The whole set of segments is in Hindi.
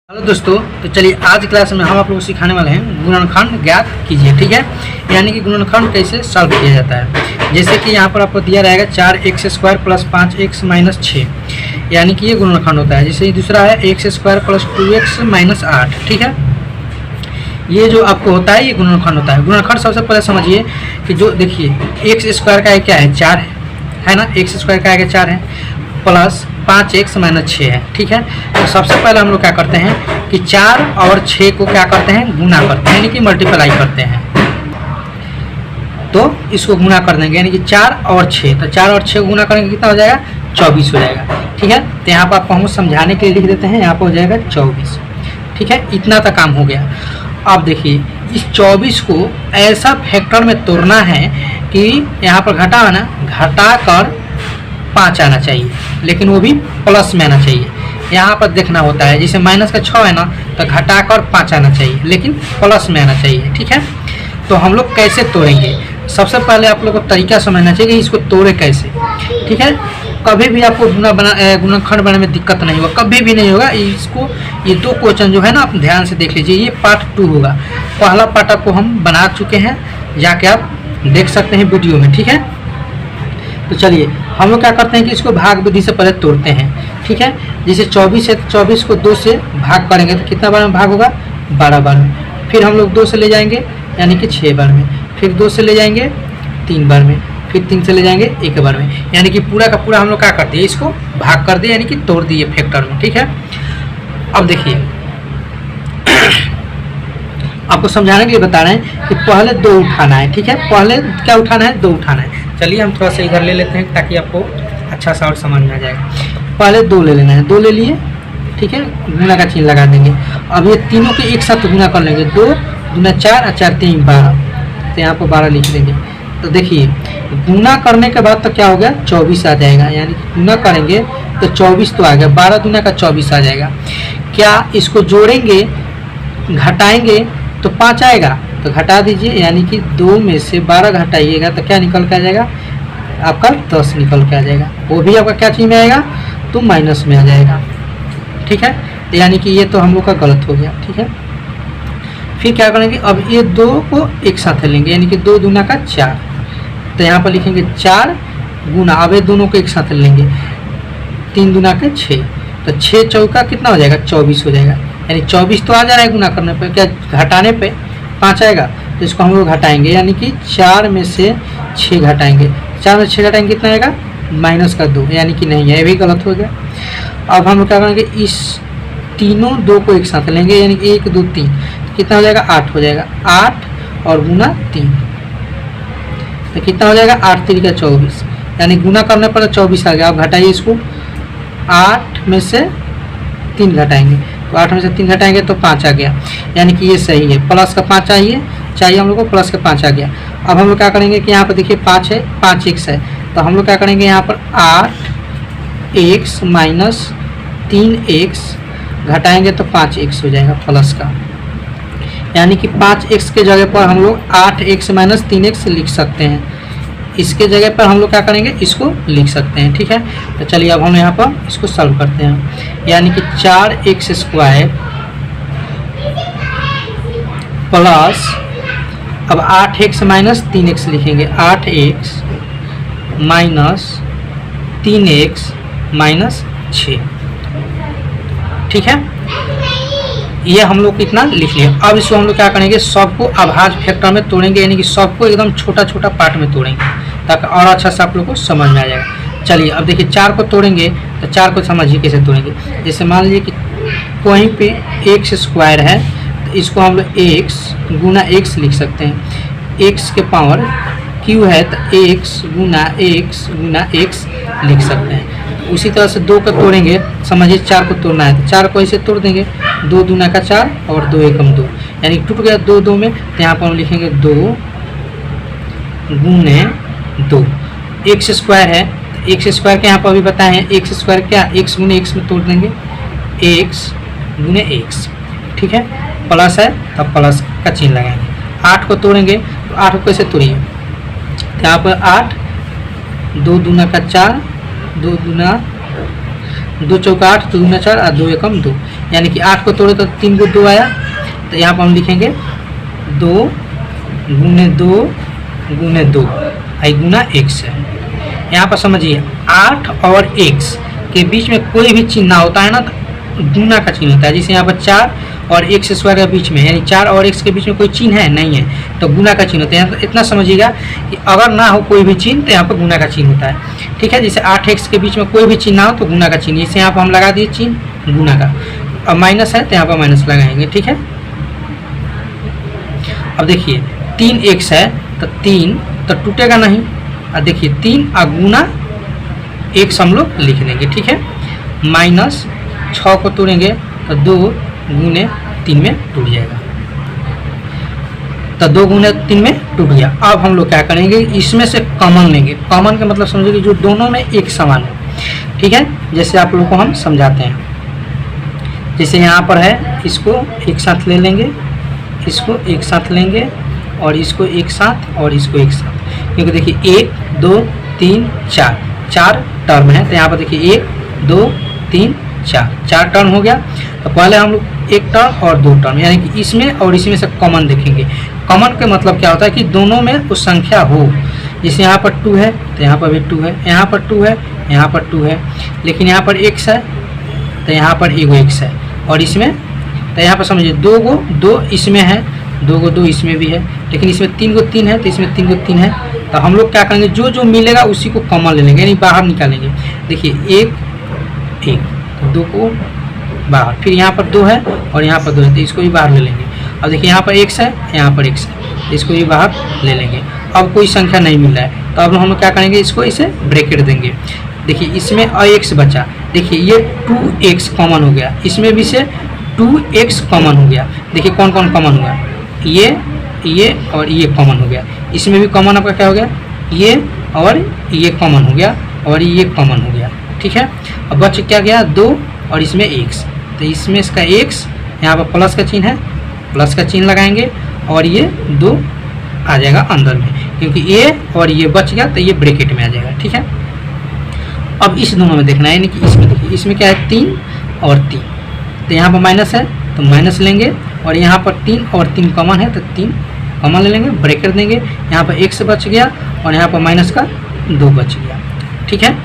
हेलो दोस्तों, तो चलिए आज क्लास में हम आप लोगों को सिखाने वाले हैं गुणनखंड ज्ञात कीजिए। ठीक है, यानी कि गुणनखंड कैसे सॉल्व किया जाता है। जैसे कि यहाँ पर आपको दिया रहेगा 4x² प्लस 5x माइनस 6, यानी कि ये गुणनखंड होता है। जैसे दूसरा है x² प्लस 2x माइनस 8। ठीक है, ये जो आपको होता है ये गुणनखंड होता है। गुणनखंड सबसे पहले समझिए कि जो देखिए x² का क्या है 4 है ना, x² का आगे 4 है प्लस 5x माइनस 6 है। ठीक है, तो सबसे पहले हम लोग क्या करते हैं कि 4 और 6 को क्या करते हैं गुना करते हैं, यानी कि मल्टीप्लाई करते हैं। तो इसको गुना कर देंगे यानी कि 4 और 6, तो 4 और 6 को गुना करेंगे कितना हो जाएगा 24 हो जाएगा। ठीक है, तो यहाँ पर आपको हम समझाने के लिए लिख देते हैं, यहाँ पर हो जाएगा 24। ठीक है, इतना तक काम हो गया। अब देखिए इस 24 को ऐसा फैक्टर में तोड़ना है कि यहाँ पर घटा ना, घटा कर 5 आना चाहिए, लेकिन वो भी प्लस में आना चाहिए। यहाँ पर देखना होता है जैसे माइनस का 6 है ना, तो घटाकर 5 आना चाहिए, लेकिन प्लस में आना चाहिए। ठीक है, तो हम लोग कैसे तोड़ेंगे, सबसे पहले आप लोग को तरीका समझना चाहिए कि इसको तोड़े कैसे। ठीक है, कभी भी आपको गुणनखंड बनाने में दिक्कत नहीं होगा, कभी भी नहीं होगा। इसको ये दो क्वेश्चन जो है ना आप ध्यान से देख लीजिए, ये पार्ट 2 होगा। पहला पार्ट आपको हम बना चुके हैं, जाके आप देख सकते हैं वीडियो में। ठीक है, तो चलिए हम लोग क्या करते हैं कि इसको भाग विधि से पहले तोड़ते हैं। ठीक है, जैसे 24 है तो 24 को 2 से भाग करेंगे तो कितना बार में भाग होगा 12 बार में। फिर हम लोग 2 से ले जाएंगे यानी कि 6 बार में, फिर 2 से ले जाएंगे 3 बार में, फिर 3 से ले जाएंगे 1 बार में, यानी कि पूरा का पूरा हम लोग क्या कर दिए इसको भाग कर दिए, यानी कि तोड़ दिए फैक्टर में। ठीक है, अब देखिए आपको समझाने के लिए बता रहे हैं कि पहले 2 उठाना है। ठीक है, पहले क्या उठाना है 2 उठाना है। चलिए हम थोड़ा सा इधर ले लेते हैं ताकि आपको अच्छा सा और समझ में आ जाएगा। पहले 2 ले लेना है, 2 ले लिए। ठीक है, गुना का चिन्ह लगा देंगे। अब ये तीनों के एक साथ गुना कर लेंगे, 2 दूना 4 और 4 3 12, तो यहाँ पर 12 लिख देंगे। तो देखिए गुना करने के बाद तो क्या हो गया 24 आ जाएगा, यानी कि गुना करेंगे तो 24 तो आ गया, 12 दूना का 24 आ जाएगा। क्या इसको जोड़ेंगे घटाएंगे तो 5 आएगा, तो घटा दीजिए, यानी कि 2 में से 12 घटाइएगा तो क्या निकल के आ जाएगा आपका 10 निकल के आ जाएगा। वो भी आपका क्या चीज़ में आएगा तो माइनस में आ जाएगा। ठीक है, यानी कि ये तो हम लोग का गलत हो गया। ठीक है, फिर क्या करेंगे, अब ये 2 को एक साथ लेंगे, यानी कि 2 दूना का 4, तो यहाँ पर लिखेंगे 4 गुना, अब ये दोनों को एक साथ लेंगे 3 दूना का 6, तो 6 चौका कितना हो जाएगा 24 हो जाएगा, यानी 24 तो आ जा रहा है गुना करने पे, क्या घटाने पे 5 आएगा, तो इसको हम लोग घटाएंगे, यानी कि 4 में से 6 घटाएंगे, 4 में 6 घटाएंगे कितना आएगा माइनस का 2, यानी कि नहीं है, ये भी गलत हो गया। अब हम लोग क्या करेंगे इस तीनों 2 को एक साथ लेंगे, यानी कि 1 2 3, कितना हो जाएगा 8 हो जाएगा, 8 और गुना 3, तो कितना हो जाएगा 8 3 का 24, यानी गुना करने पर 24 आ गया। अब घटाइए इसको, 8 में से 3 घटाएंगे, तो 8 में से 3 घटाएंगे तो 5 आ गया, यानी कि ये सही है। प्लस का 5 चाहिए हम लोग को, प्लस का 5 आ गया। अब हम लोग क्या करेंगे कि यहाँ पर देखिए 5 है, 5x है, तो हम लोग क्या करेंगे यहाँ पर 8x माइनस 3x घटाएंगे तो 5x हो जाएगा प्लस का, यानी कि 5x के जगह पर हम लोग 8x माइनस 3x लिख सकते हैं। इसके जगह पर हम लोग क्या करेंगे इसको लिख सकते हैं। ठीक है, तो चलिए अब हम यहाँ पर इसको सॉल्व करते हैं, यानी कि 4x² प्लस अब 8x माइनस 3x लिखेंगे, 8x माइनस 3x माइनस 6। ठीक है, ये हम लोग इतना लिख लिया। अब इसको हम लोग क्या करेंगे सबको अभाज्य फैक्टर में तोड़ेंगे, यानी कि सबको एकदम छोटा छोटा पार्ट में तोड़ेंगे ताकि और अच्छा से आप लोग को समझ में आ जाएगा। चलिए अब देखिए 4 को तोड़ेंगे तो 4 को समझिए कैसे तोड़ेंगे। जैसे मान लीजिए कि कहीं पे x² है तो इसको हम लोग x गुना x लिख सकते हैं, x के पावर q है तो x गुना x लिख सकते हैं। उसी तरह से 2 को तोड़ेंगे, समझिए 4 को तोड़ना है तो 4 को ऐसे तोड़ देंगे, 2 दूना का 4 और 2 एकम 2, यानी टूट गया 2 2 में, तो यहाँ पर हम लिखेंगे 2 गुने 2। x² है तो x² के यहाँ पर अभी बताए हैं, x² क्या x गुने x में तोड़ देंगे, x गुने x। ठीक है, प्लस है तब प्लस का चिन्ह लगाएंगे। 8 को तोड़ेंगे तो 8 को कैसे तोड़िए, तो यहाँ पर 8 2 दूना का 4, 2 दूना 2 चौका 8, 2 दूना 4 और 2 एकम 2, यानी कि 8 को तोड़े तो 3 को 2 आया, तो यहाँ पर हम लिखेंगे 2 गुने 2 गुने 2 आई गुना x है। यहाँ पर समझिए 8 और x के बीच में कोई भी चिन्ह ना होता है ना, तो गुना का चिन्ह होता है। जैसे यहाँ पर 4 और x स्क्वायर के बीच में, यानी 4 और x के बीच में कोई चिन्ह है नहीं है, तो गुना का चिन्ह होता है। तो इतना समझिएगा कि अगर ना हो कोई भी चिन्ह तो यहाँ पर गुना का चिन्ह होता है। ठीक है, जैसे 8x के बीच में कोई भी चिन्ह ना हो तो गुना का चिन्ह, जैसे यहाँ पर हम लगा दिए चिन्ह गुना का। अब माइनस है तो यहाँ पर माइनस लगाएंगे। ठीक है, अब देखिए 3x है तो 3 तो टूटेगा नहीं, और देखिए 3 गुना x हम लोग लिख देंगे। ठीक है, माइनस 6 को तोड़ेंगे तो 2 गुने 3 में टूट जाएगा, तो 2 गुने 3 में टूट गया। अब हम लोग क्या करेंगे, इसमें से कॉमन लेंगे। कॉमन का मतलब समझिए कि जो दोनों में एक समान है। ठीक है, जैसे आप लोगों को हम समझाते हैं। जैसे यहाँ पर है, इसको एक साथ ले लेंगे, इसको एक साथ लेंगे, और इसको एक साथ, और इसको एक साथ, क्योंकि देखिए 1 2 3 4 टर्म है। तो यहाँ पर देखिए 1 2 3 4 टर्म हो गया। तो पहले हम लोग एक टर्म और 2 टर्म, यानी कि इसमें और इसमें से कॉमन देखेंगे। कॉमन का मतलब क्या होता है कि दोनों में उस संख्या हो। जैसे यहाँ पर 2 है तो यहाँ पर भी 2 है, यहाँ पर 2 है, यहाँ पर 2 है, लेकिन यहाँ पर x है तो यहाँ पर एगो x है, और इसमें तो यहाँ पर समझिए 2 को 2 इसमें है, 2 को 2 इसमें भी है, लेकिन इसमें 3 को 3 है तो इसमें 3 को 3 है। तो हम लोग क्या करेंगे, जो जो मिलेगा उसी को कॉमन ले लेंगे, यानी बाहर निकालेंगे। देखिए 1 तो 2 को बाहर, फिर यहाँ पर 2 है और यहाँ पर 2 है तो इसको भी बाहर ले लेंगे। अब देखिए यहाँ पर x है, यहाँ पर x है, तो इसको भी बाहर ले लेंगे। अब कोई संख्या नहीं मिल रहा है तो अब हम लोग क्या करेंगे, इसको इसे ब्रैकेट देंगे। देखिए इसमें x बचा, देखिए ये 2x कॉमन हो गया, इसमें भी से 2x कॉमन हो गया। देखिए कौन कौन कॉमन हुआ, ये और ये कॉमन हो गया। इसमें भी कॉमन आपका क्या हो गया, ये और ये कॉमन हो गया, और ये कॉमन हो गया। ठीक है, अब बच क्या गया 2 और इसमें x, तो इसमें इसका x, यहाँ पर प्लस का चिन्ह है, प्लस का चिन्ह लगाएंगे, और ये 2 आ जाएगा अंदर में, क्योंकि ये और ये बच गया तो ये ब्रैकेट में आ जाएगा। ठीक है, अब इस दोनों में देखना है, यानी कि इसमें देखिए इसमें क्या है 3 और 3, तो यहाँ पर माइनस है तो माइनस लेंगे, और यहाँ पर 3 और 3 कॉमन है तो 3 कॉमन ले लेंगे, ब्रैकेट देंगे। यहाँ पर x बच गया और यहाँ पर माइनस का 2 बच गया। ठीक है,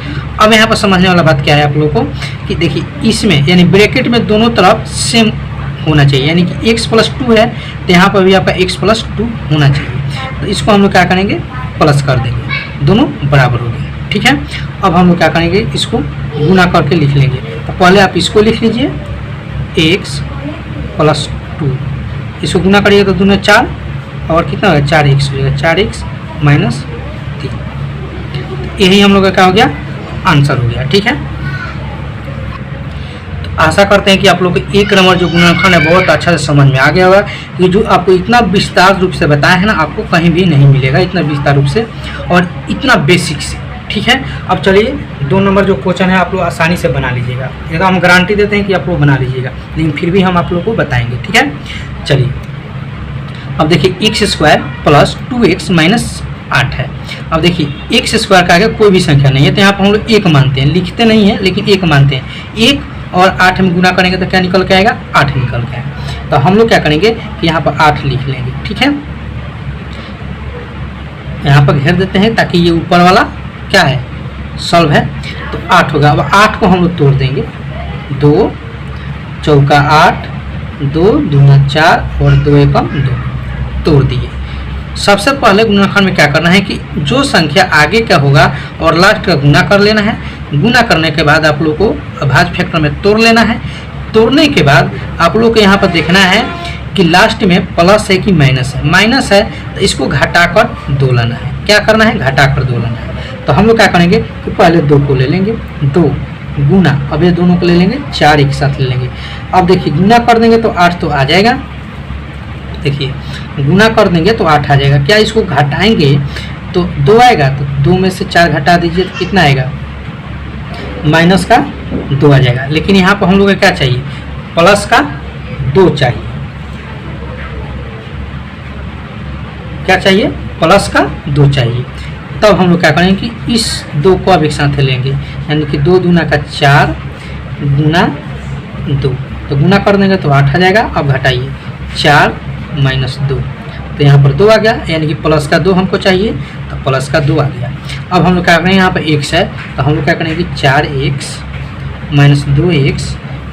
अब यहाँ पर समझने वाला बात क्या है आप लोगों को कि देखिए इसमें यानी ब्रैकेट में दोनों तरफ सेम होना चाहिए, यानी कि x + 2 है तो यहाँ पर भी आपका x + 2 होना चाहिए। तो इसको हम लोग क्या करेंगे, प्लस कर देंगे, दोनों बराबर हो गए। ठीक है, अब हम लोग क्या करेंगे, इसको गुना करके लिख लेंगे। तो पहले आप इसको लिख लीजिए x + 2, इसको गुना करिएगा तो 2 में 4 और कितना होगा 4x हो जाएगा, 4x - 3। यही हम लोग का क्या हो गया, आंसर हो गया। ठीक है, तो आशा करते हैं कि आप लोग को एक नंबर जो गुणनखंड है बहुत अच्छा से समझ में आ गया होगा, कि जो आपको इतना विस्तार रूप से बताया है ना, आपको कहीं भी नहीं मिलेगा इतना विस्तार रूप से और इतना बेसिक से। ठीक है, अब चलिए 2 नंबर जो क्वेश्चन है आप लोग आसानी से बना लीजिएगा। ये तो हम गारंटी देते हैं कि आप लोग बना लीजिएगा, लेकिन फिर भी हम आप लोग को बताएंगे। ठीक है, चलिए अब देखिए x² + 2x - 8 है। अब देखिए x स्क्वायर का आगे कोई भी संख्या नहीं है, तो यहाँ पर हम लोग 1 मानते हैं, लिखते नहीं हैं लेकिन 1 मानते हैं। 1 और 8 में गुना करेंगे तो क्या निकल के आएगा, 8 निकल के आएगा। तो हम लोग क्या करेंगे कि यहाँ पर 8 लिख लेंगे। ठीक है, यहाँ पर घेर देते हैं ताकि ये ऊपर वाला क्या है, सॉल्व है, तो 8 होगा। अब 8 को हम लोग तोड़ देंगे, 2 चौका 8, 2 दूना 4 और 2 एकम 2, तोड़ दिए। सबसे पहले गुणनखंड में क्या करना है कि जो संख्या आगे का होगा और लास्ट का गुना कर लेना है। गुना करने के बाद आप लोग को अभाज्य फैक्टर में तोड़ लेना है। तोड़ने के बाद आप लोग को यहाँ पर देखना है कि लास्ट में प्लस है कि माइनस है। माइनस है तो इसको घटाकर 2 लाना है। क्या करना है, घटाकर 2 लाना है। तो हम लोग क्या करेंगे कि पहले 2 को ले लेंगे, 2 गुना, अब ये दोनों को ले लेंगे, 4 एक साथ ले लेंगे। अब देखिए गुना कर देंगे तो 8 तो आ जाएगा। देखिए गुना कर देंगे तो 8 आ जाएगा। क्या इसको घटाएंगे तो 2 आएगा, तो 2 में से 4 घटा दीजिए तो कितना आएगा, माइनस का 2 आ जाएगा। लेकिन यहाँ पर हम लोग को क्या चाहिए, प्लस का 2 चाहिए। क्या चाहिए, प्लस का 2 चाहिए। तब हम लोग क्या करेंगे कि इस 2 को अब एक साथ लेंगे, यानी कि 2 दूना का 4 गुना 2, तो गुना कर देंगे तो 8 आ जाएगा। अब घटाइए 4 माइनस 2, तो यहाँ पर 2 आ गया, यानी कि प्लस का 2 हमको चाहिए, तो प्लस का 2 आ गया। अब हम लोग क्या करेंगे, यहाँ पर x है तो हम लोग क्या करेंगे 4x minus 2x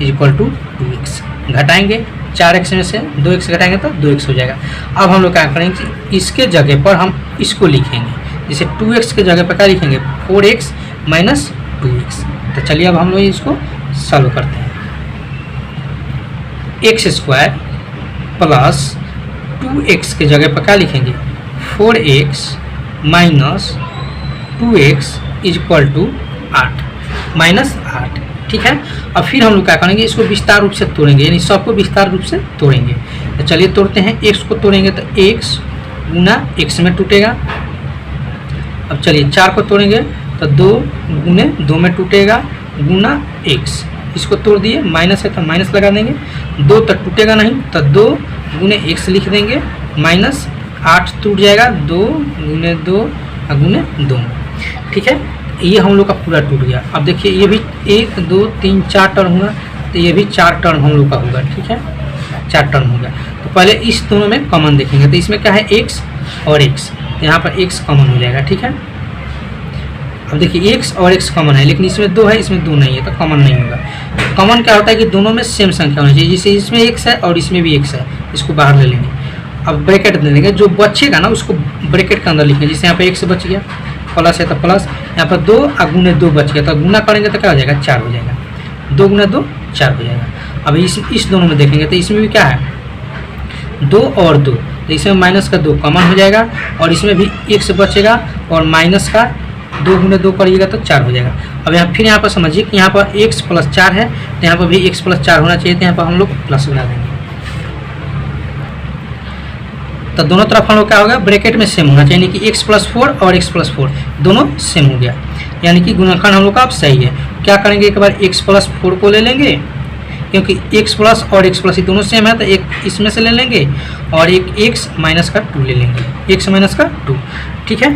equal to 2x। घटाएंगे 4x में से 2x घटाएंगे तो 2x हो जाएगा। अब हम लोग क्या करेंगे कि इसके जगह पर हम इसको लिखेंगे, जैसे 2x के जगह पर क्या लिखेंगे 4x माइनस 2x। तो चलिए अब हम लोग इसको सॉल्व करते हैं। x स्क्वायर प्लस 2x के जगह पर क्या लिखेंगे 4x minus 2x equal to 8 minus 8। ठीक है, अब फिर हम लोग क्या करेंगे, इसको विस्तार रूप से तोड़ेंगे, यानी सबको विस्तार रूप से तोड़ेंगे। तो चलिए तोड़ते हैं। x को तोड़ेंगे तो x गुना x में टूटेगा। अब चलिए 4 को तोड़ेंगे तो 2 गुने 2 में टूटेगा गुना x। इसको तोड़ दिए, माइनस है तो माइनस लगा देंगे, 2 तक टूटेगा नहीं तो 2 गुने x लिख देंगे, माइनस 8 टूट जाएगा, 2 गुने 2 गुने 2। ठीक है, ये हम लोग का पूरा टूट गया। अब देखिए ये भी 1 2 3 4 टर्म हुआ, तो ये भी 4 टर्म हम लोग का होगा। ठीक है, 4 टर्म होगा। तो पहले इस दोनों में कॉमन देखेंगे, तो इसमें क्या है x और x, यहाँ पर x कॉमन हो जाएगा। ठीक है, अब देखिए x और x कॉमन है, लेकिन इसमें 2 है, इसमें 2 नहीं है, तो कॉमन नहीं होगा। कॉमन क्या होता है कि दोनों में सेम संख्या होनी चाहिए, जैसे इसमें x है और इसमें भी x है, इसको बाहर ले लेंगे। अब ब्रैकेट दे देंगे, जो बचेगा ना उसको ब्रैकेट के अंदर लिखेंगे, जैसे यहाँ पे x बच गया, प्लस है तो प्लस, यहाँ पर 2 गुने 2 बच गया, तो गुना करेंगे तो क्या हो जाएगा 4 हो जाएगा, 2 गुना 2 4 हो जाएगा। अब इस दोनों में देखेंगे तो इसमें भी क्या है 2 और 2, तो इसमें माइनस का 2 कॉमन हो जाएगा, और इसमें भी x बचेगा और माइनस का 2 गुने 2 करिएगा तो 4 हो जाएगा। अब यहाँ फिर यहाँ पर समझिए कि यहाँ पर x प्लस 4 है, तो यहाँ पर भी x प्लस 4 होना चाहिए, तो यहाँ पर हम लोग प्लस बना देंगे। तो दोनों तरफ हम लोग क्या होगा ब्रैकेट में सेम होना चाहिए, यानी कि x प्लस 4 और x प्लस 4 दोनों सेम हो गया, यानी कि गुणनखंड हम लोग का अब सही है। क्या करेंगे, एक बार x प्लस 4 को ले लेंगे, क्योंकि x प्लस और x प्लस ये दोनों सेम है, तो एक इसमें से ले लेंगे और एक x माइनस का 2 ले लेंगे, x माइनस का 2। ठीक है,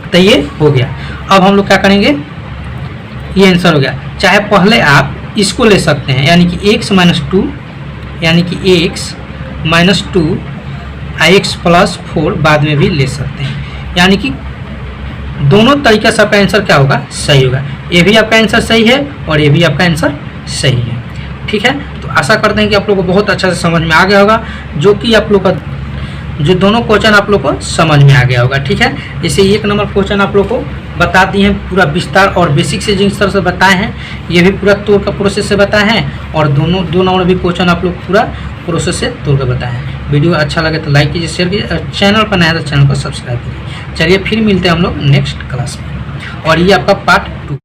तो ये हो गया। अब हम लोग क्या करेंगे, ये आंसर हो गया। चाहे पहले आप इसको ले सकते हैं, यानी कि x माइनस 2, यानी कि x माइनस 2 x प्लस 4 बाद में भी ले सकते हैं, यानी कि दोनों तरीके से आपका आंसर क्या होगा सही होगा। ये भी आपका आंसर सही है और ये भी आपका आंसर सही है। ठीक है, तो आशा करते हैं कि आप लोग को बहुत अच्छा से समझ में आ गया होगा, जो कि आप लोग का जो दोनों क्वेश्चन आप लोग को समझ में आ गया होगा। ठीक है, जैसे 1 नंबर क्वेश्चन आप लोग को बता दिए हैं पूरा विस्तार और बेसिक से जिस तरह से बताए हैं, ये भी पूरा तोड़ का प्रोसेस से बताए हैं, और दोनों 2 नंबर भी क्वेश्चन आप लोग पूरा प्रोसेस से तोड़ कर बताए हैं। वीडियो अच्छा लगे तो लाइक कीजिए, शेयर कीजिए, और चैनल पर नया है तो चैनल को सब्सक्राइब कीजिए। चलिए फिर मिलते हैं हम लोग नेक्स्ट क्लास में, और ये आपका पार्ट 2।